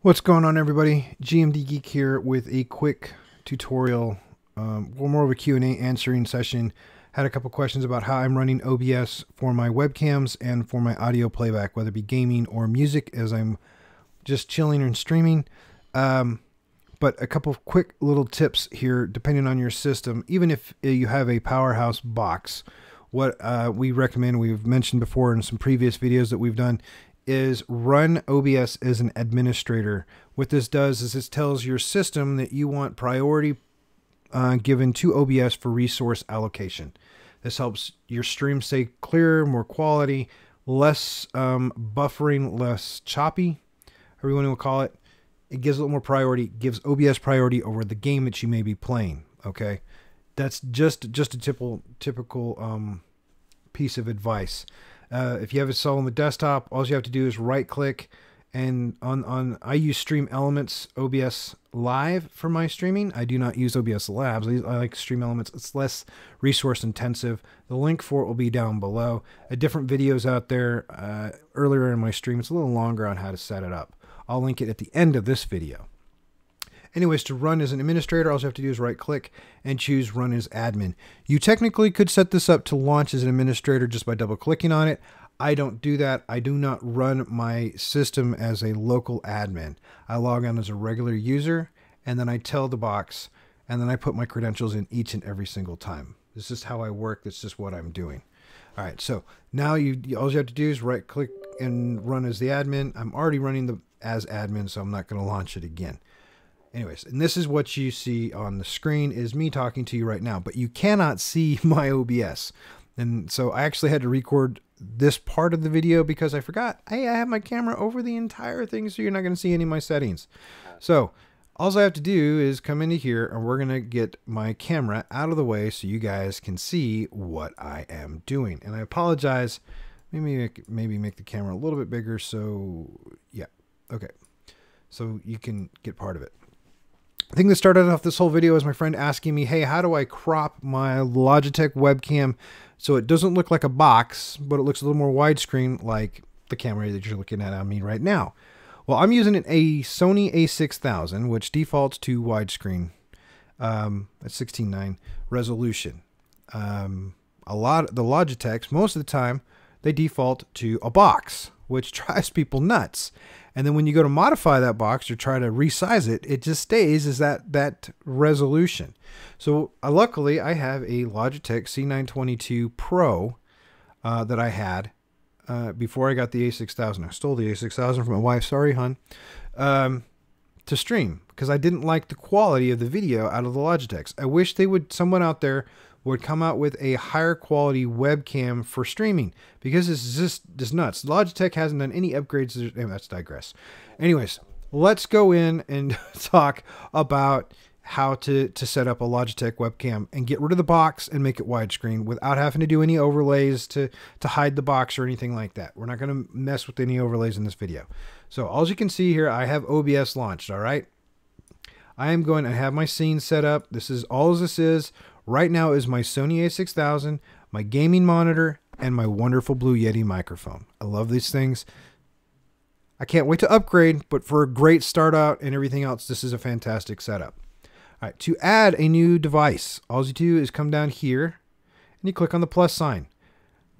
What's going on, everybody? GMD Geek here with a quick tutorial, more of a Q&A answering session. Had a couple questions about how I'm running OBS for my webcams and for my audio playback, whether it be gaming or music as I'm just chilling and streaming. But a couple of quick little tips here, depending on your system. Even if you have a powerhouse box, what we recommend, we've mentioned before in some previous videos that we've done, is run OBS as an administrator. What this does is it tells your system that you want priority given to OBS for resource allocation. This helps your stream stay clearer, more quality, less buffering, less choppy, however you want to call it. It gives a little more priority, gives OBS priority over the game that you may be playing. Okay, that's just a typical piece of advice. If you have it installed on the desktop, all you have to do is right click, and I use Stream Elements OBS Live for my streaming. I do not use OBS Labs. I like Stream Elements. It's less resource intensive. The link for it will be down below. Different videos out there earlier in my stream. It's a little longer on how to set it up. I'll link it at the end of this video. Anyways, to run as an administrator, all you have to do is right click and choose run as admin. You technically could set this up to launch as an administrator just by double clicking on it. I don't do that. I do not run my system as a local admin. I log on as a regular user, and then I tell the box, and then I put my credentials in each and every single time. This is how I work. That's just what I'm doing. All right, so now all you have to do is right click and run as the admin. I'm already running as admin, so I'm not going to launch it again. Anyways, and this is what you see on the screen is me talking to you right now, but you cannot see my OBS. And so I actually had to record this part of the video because I forgot, hey, I have my camera over the entire thing, so you're not going to see any of my settings. So all I have to do is come into here, and we're going to get my camera out of the way so you guys can see what I am doing. And I apologize, maybe make the camera a little bit bigger, so yeah, okay. So you can get part of it. I think that started off this whole video is my friend asking me, hey, how do I crop my Logitech webcam so it doesn't look like a box, but it looks a little more widescreen like the camera that you're looking at on me right now? Well, I'm using a Sony a6000, which defaults to widescreen at 16:9 resolution. A lot of the Logitechs, most of the time, they default to a box, which drives people nuts. And then when you go to modify that box or try to resize it, it just stays as that resolution. So luckily, I have a Logitech C922 Pro that I had before I got the A6000. I stole the A6000 from my wife. Sorry, hon. To stream because I didn't like the quality of the video out of the Logitechs. I wish someone out there would come out with a higher quality webcam for streaming, because it's just nuts. Logitech hasn't done any upgrades. Let's digress. Anyways, let's go in and talk about how to set up a Logitech webcam and get rid of the box and make it widescreen without having to do any overlays to hide the box or anything like that. We're not going to mess with any overlays in this video. So all you can see here, I have OBS launched. All right. I am going to have my scene set up. This is all this is. Right now is my Sony a6000, my gaming monitor, and my wonderful Blue Yeti microphone. I love these things. I can't wait to upgrade, but for a great start out and everything else, this is a fantastic setup. All right, to add a new device, all you do is come down here and you click on the plus sign.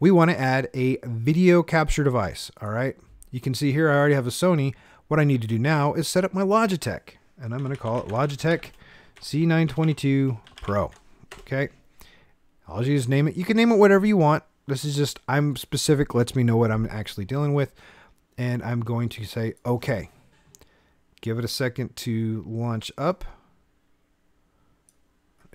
We want to add a video capture device. All right, you can see here I already have a Sony. What I need to do now is set up my Logitech, and I'm going to call it Logitech C922 Pro. Okay, I'll just name it. You can name it whatever you want. This is just, I'm specific, lets me know what I'm actually dealing with. And I'm going to say, okay. Give it a second to launch up.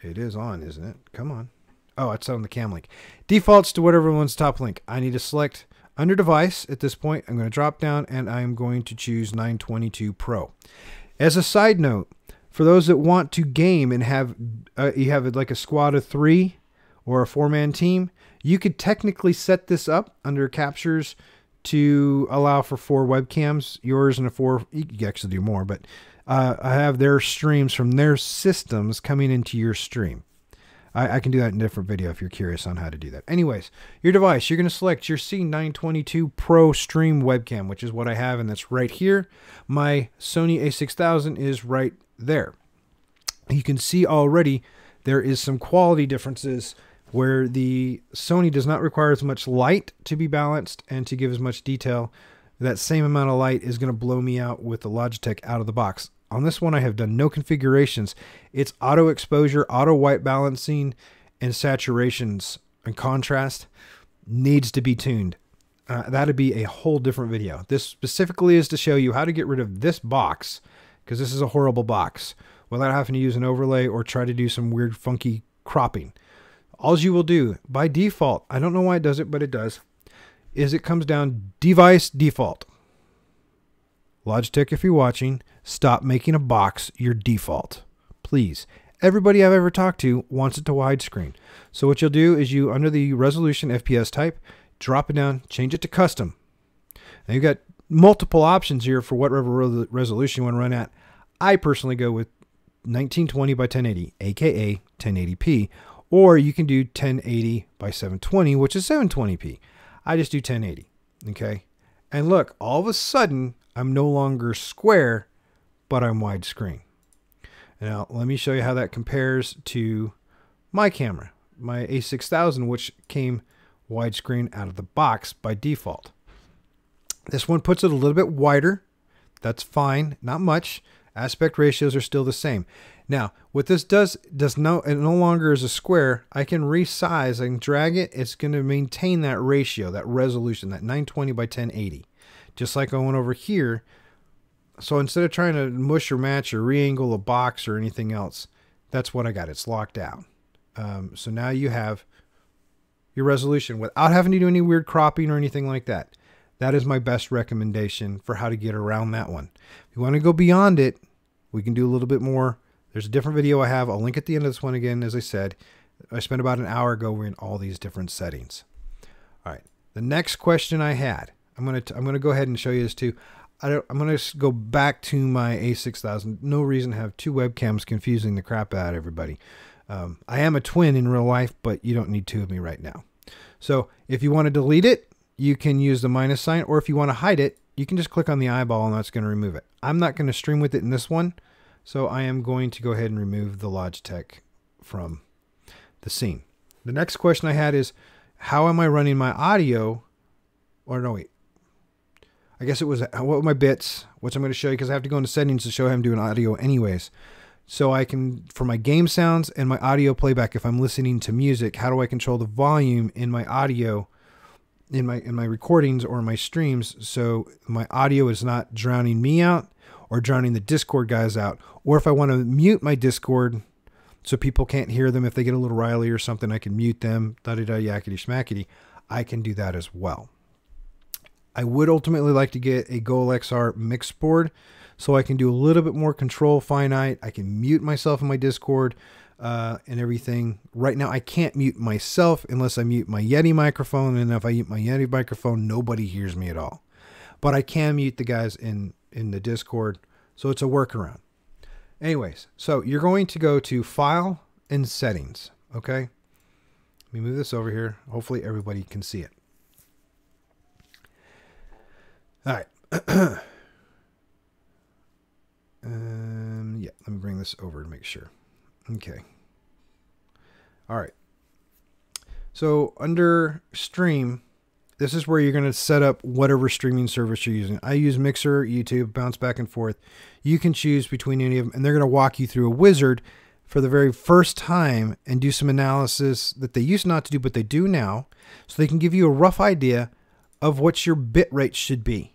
It is on, isn't it? Come on. Oh, it's on the cam link. Defaults to whatever one's top link. I need to select under device at this point. I'm going to drop down and I'm going to choose 922 Pro. As a side note, for those that want to game and have you have like a squad of 3 or a 4-man team, you could technically set this up under captures to allow for 4 webcams, yours and a 4. You can actually do more, but I have their streams from their systems coming into your stream. I can do that in a different video if you're curious on how to do that. Anyways, your device, you're going to select your C922 Pro Stream webcam, which is what I have, and that's right here. My Sony a6000 is right there. You can see already there is some quality differences where the Sony does not require as much light to be balanced and to give as much detail. That same amount of light is going to blow me out with the Logitech out of the box. On this one, I have done no configurations. It's auto exposure, auto white balancing, and saturations and contrast needs to be tuned. That'd be a whole different video. This specifically is to show you how to get rid of this box, because this is a horrible box, without having to use an overlay or try to do some weird funky cropping. All you will do by default, I don't know why it does it, but it does, is it comes down device default. Logitech, if you're watching, stop making a box your default. Please. Everybody I've ever talked to wants it to widescreen. So what you'll do is you, under the resolution FPS type, drop it down, change it to custom. Now you've got multiple options here for whatever resolution you want to run at. I personally go with 1920 by 1080, aka 1080p, or you can do 1080 by 720, which is 720p. I just do 1080, okay? And look, all of a sudden, I'm no longer square, but I'm widescreen. Now, let me show you how that compares to my camera, my a6000, which came widescreen out of the box by default. This one puts it a little bit wider. That's fine, not much. Aspect ratios are still the same. Now, what this does it no longer is a square. I can resize, I can drag it. It's going to maintain that ratio, that resolution, that 920 by 1080. Just like I went over here. So instead of trying to mush or match or re-angle a box or anything else, that's what I got. It's locked down. So now you have your resolution without having to do any weird cropping or anything like that. That is my best recommendation for how to get around that one. If you want to go beyond it, we can do a little bit more. There's a different video I have. I'll link at the end of this one again. As I said, I spent about an hour going all these different settings. All right. The next question I had, I'm gonna go ahead and show you this too. I'm gonna go back to my a6000. No reason to have two webcams confusing the crap out of everybody. I am a twin in real life, but you don't need two of me right now. So if you want to delete it, you can use the minus sign, or if you want to hide it, you can just click on the eyeball and that's going to remove it. I'm not going to stream with it in this one, so I am going to go ahead and remove the Logitech from the scene. The next question I had is, how am I running my audio? Or no, wait. I guess it was, what are my bits, which I'm going to show you because I have to go into settings to show how I'm doing audio anyways. So I can, for my game sounds and my audio playback, if I'm listening to music, how do I control the volume in my audio, in my recordings or my streams, so my audio is not drowning me out or drowning the Discord guys out? Or if I want to mute my Discord so people can't hear them, if they get a little riley or something, I can mute them, da-da-da, yakety schmackety. I can do that as well. I would ultimately like to get a GoLXR mix board so I can do a little bit more control finite. I can mute myself in my Discord and everything. Right now, I can't mute myself unless I mute my Yeti microphone, and if I mute my Yeti microphone, nobody hears me at all. But I can mute the guys in the Discord, so it's a workaround. Anyways, so you're going to go to File and Settings, okay? Let me move this over here. Hopefully everybody can see it. All right. Yeah, let me bring this over to make sure. Okay. All right. So under Stream, this is where you're going to set up whatever streaming service you're using. I use Mixer, YouTube, bounce back and forth. You can choose between any of them, and they're going to walk you through a wizard for the very first time and do some analysis that they used not to do, but they do now, so they can give you a rough idea of what your bit rate should be.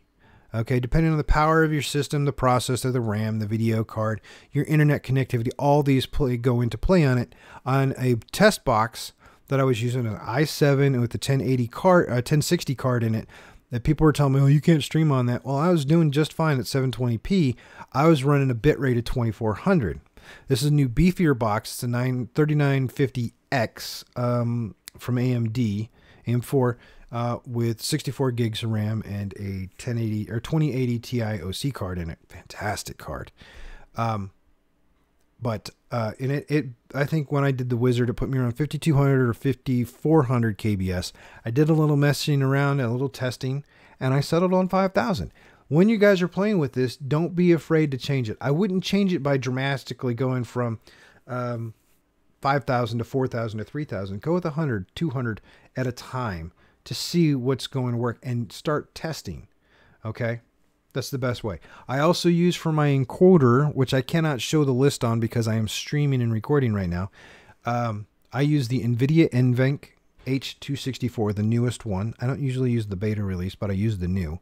Okay, depending on the power of your system, the processor, the RAM, the video card, your internet connectivity, all these go into play on it. On a test box that I was using, an i7 with the 1080 card, 1060 card in it, that people were telling me, oh, you can't stream on that. Well, I was doing just fine at 720p. I was running a bit rate of 2400. This is a new beefier box. It's a 3950X from AMD, AM4. With 64 gigs of RAM and a 1080 or 2080 Ti OC card in it. Fantastic card. But in it, I think when I did the Wizard, it put me around 5,200 or 5,400 KBS. I did a little messing around, a little testing, and I settled on 5,000. When you guys are playing with this, don't be afraid to change it. I wouldn't change it by dramatically going from 5,000 to 4,000 to 3,000. Go with 100, 200 at a time to see what's going to work and start testing. Okay? That's the best way. I also use for my encoder, which I cannot show the list on because I am streaming and recording right now. I use the NVIDIA NVENC H264, the newest one. I don't usually use the beta release, but I use the new.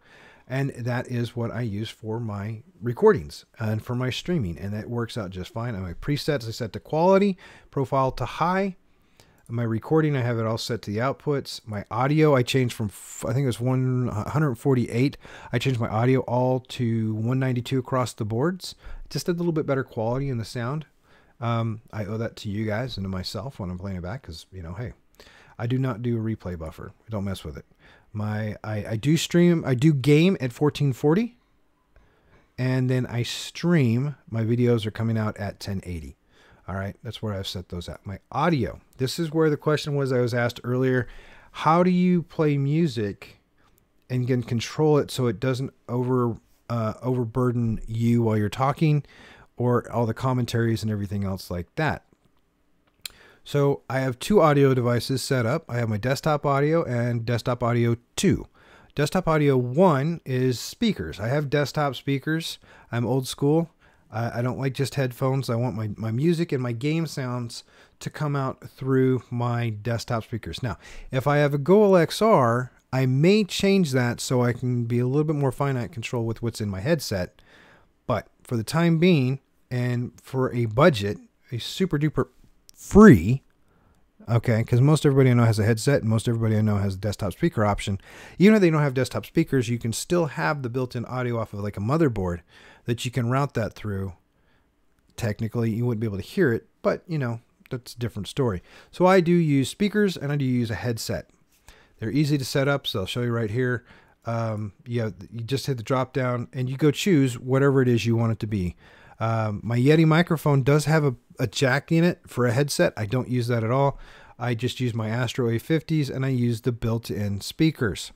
And that is what I use for my recordings and for my streaming. And that works out just fine. My presets I set to quality, profile to high. My recording, I have it all set to the outputs. My audio, I changed from, I think it was 148. I changed my audio all to 192 across the boards. Just a little bit better quality in the sound. I owe that to you guys and to myself when I'm playing it back because, you know, hey, I do not do a replay buffer. Don't mess with it. I do stream, I do game at 1440, and then I stream. My videos are coming out at 1080. All right, that's where I've set those at. My audio, this is where the question was I was asked earlier. How do you play music and can control it so it doesn't overburden you while you're talking or all the commentaries and everything else like that? So I have two audio devices set up. I have my desktop audio and desktop audio 2. Desktop audio 1 is speakers. I have desktop speakers. I'm old school. I don't like just headphones. I want my music and my game sounds to come out through my desktop speakers. Now, if I have a GoLXR, I may change that so I can be a little bit more finite control with what's in my headset. But for the time being, and for a budget, a super duper free, okay, because most everybody I know has a headset and most everybody I know has a desktop speaker option. Even if they don't have desktop speakers, you can still have the built-in audio off of like a motherboard that you can route that through. Technically, you wouldn't be able to hear it, but you know, that's a different story. So I do use speakers and I do use a headset. They're easy to set up, so I'll show you right here. You just hit the drop down and you go choose whatever it is you want it to be. My Yeti microphone does have a jack in it for a headset. I don't use that at all. I just use my Astro A50s and I use the built-in speakers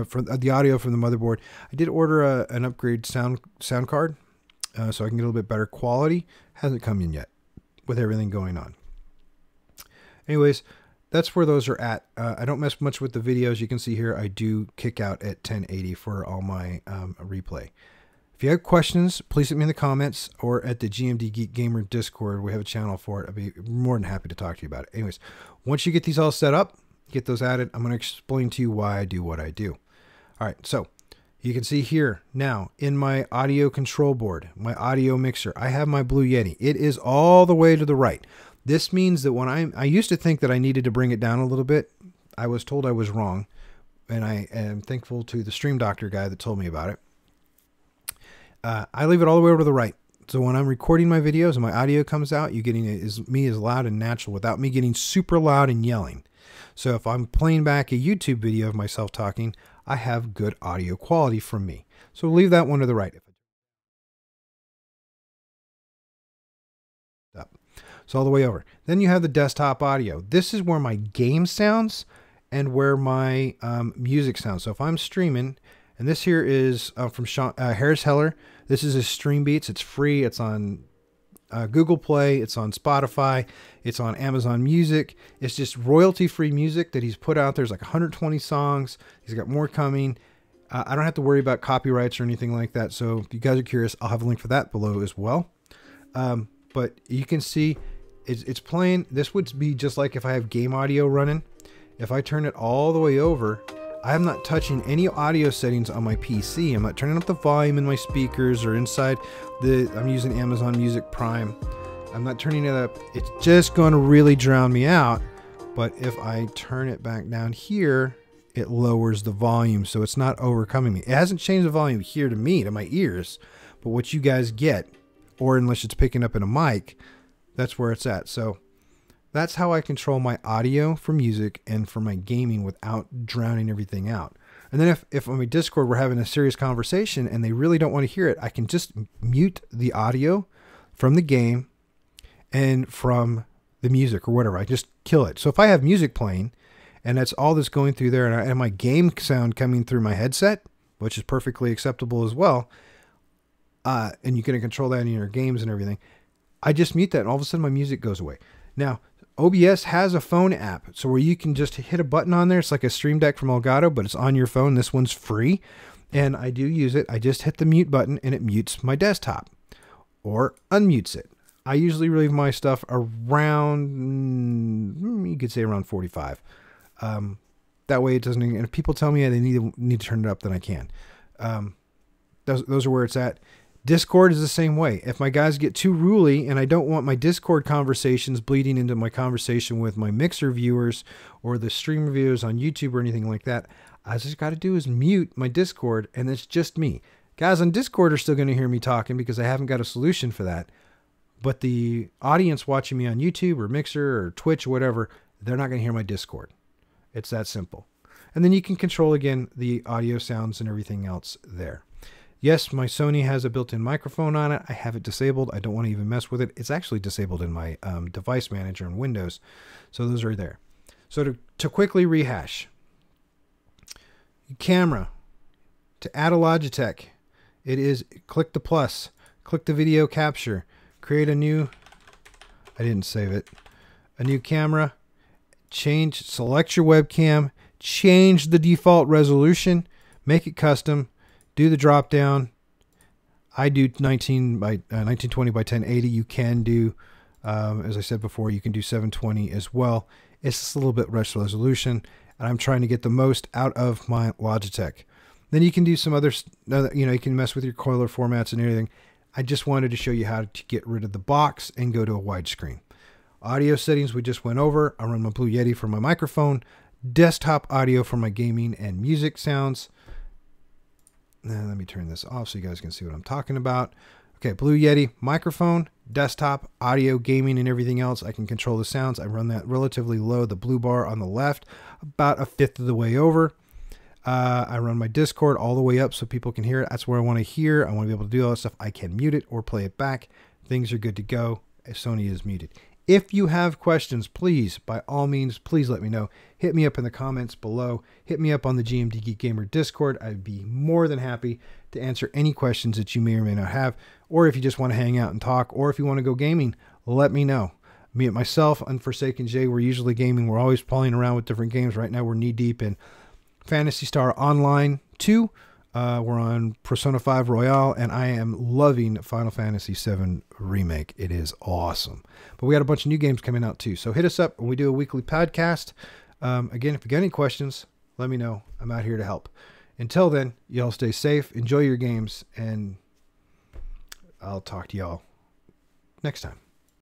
for the audio from the motherboard. I did order an upgrade sound card so I can get a little bit better quality. Hasn't come in yet with everything going on. Anyways, that's where those are at. I don't mess much with the videos. You can see here I do kick out at 1080 for all my replay. If you have questions, please hit me in the comments or at the GMD Geek Gamer Discord. We have a channel for it. I'd be more than happy to talk to you about it. Anyways, once you get these all set up, get those added, I'm going to explain to you why I do what I do. All right, so you can see here now in my audio control board, my audio mixer, I have my Blue Yeti. It is all the way to the right. This means that when I used to think that I needed to bring it down a little bit. I was told I was wrong, and I am thankful to the Stream Doctor guy that told me about it. I leave it all the way over to the right. So when I'm recording my videos and my audio comes out, you're getting me as loud and natural without me getting super loud and yelling. So if I'm playing back a YouTube video of myself talking, I have good audio quality from me. So leave that one to the right. So all the way over. Then you have the desktop audio. This is where my game sounds and where my music sounds. So if I'm streaming, and this here is from Harris Heller. This is his Stream Beats. It's free. It's on Google Play. It's on Spotify. It's on Amazon Music. It's just royalty-free music that he's put out. There's like 120 songs. He's got more coming. I don't have to worry about copyrights or anything like that. So if you guys are curious, I'll have a link for that below as well. But you can see it's playing. This would be just like if I have game audio running. If I turn it all the way over, I'm not touching any audio settings on my PC. I'm not turning up the volume in my speakers or inside I'm using Amazon Music Prime. I'm not turning it up. It's just going to really drown me out. But if I turn it back down here, it lowers the volume so it's not overcoming me. It hasn't changed the volume here to me, to my ears, but what you guys get, or unless it's picking up in a mic, that's where it's at. So that's how I control my audio for music and for my gaming without drowning everything out. And then if on my Discord we're having a serious conversation and they really don't want to hear it, I can just mute the audio from the game and from the music or whatever. I just kill it. So if I have music playing and that's all that's going through there, and my game sound coming through my headset, which is perfectly acceptable as well, and you can control that in your games and everything, I just mute that, and all of a sudden my music goes away. Now, OBS has a phone app, so where you can just hit a button on there. It's like a Stream Deck from Elgato, but it's on your phone. This one's free, and I do use it. I just hit the mute button, and it mutes my desktop or unmutes it. I usually leave my stuff around, you could say around 45. That way it doesn't, and if people tell me they need to turn it up, then I can. Those are where it's at. Discord is the same way. If my guys get too ruly and I don't want my Discord conversations bleeding into my conversation with my Mixer viewers or the stream viewers on YouTube or anything like that, I just got to do is mute my Discord, and it's just me. Guys on Discord are still going to hear me talking because I haven't got a solution for that. But the audience watching me on YouTube or Mixer or Twitch or whatever, they're not going to hear my Discord. It's that simple. And then you can control, again, the audio sounds and everything else there. Yes, my Sony has a built-in microphone on it. I have it disabled. I don't want to even mess with it. It's actually disabled in my device manager in Windows. So those are there. So to quickly rehash. Camera. To add a Logitech, it is click the plus. Click the video capture. Create a new, I didn't save it, a new camera. Select your webcam. Change the default resolution. Make it custom. Do the drop down. I do 1920 by 1080. You can do, as I said before, you can do 720 as well. It's just a little bit less resolution, and I'm trying to get the most out of my Logitech. Then you can do some other, you can mess with your color formats and everything. I just wanted to show you how to get rid of the box and go to a widescreen. Audio settings we just went over. I run my Blue Yeti for my microphone. Desktop audio for my gaming and music sounds. Now let me turn this off so you guys can see what I'm talking about. Okay, Blue Yeti, microphone, desktop, audio, gaming, and everything else. I can control the sounds. I run that relatively low, the blue bar on the left, about a fifth of the way over. I run my Discord all the way up so people can hear it. That's where I want to hear. I want to be able to do all that stuff. I can mute it or play it back. Things are good to go. Sony is muted. If you have questions, please, by all means, please let me know. Hit me up in the comments below. Hit me up on the GMD Geek Gamer Discord. I'd be more than happy to answer any questions that you may or may not have. Or if you just want to hang out and talk, or if you want to go gaming, let me know. Me and myself, Unforsaken Jay, we're usually gaming. We're always playing around with different games. Right now we're knee deep in Phantasy Star Online 2. We're on Persona 5 Royale, and I am loving Final Fantasy 7 Remake. It is awesome. But we got a bunch of new games coming out too. So hit us up when we do a weekly podcast. Again, if you got any questions, let me know. I'm out here to help. Until then, y'all stay safe, enjoy your games, and I'll talk to y'all next time.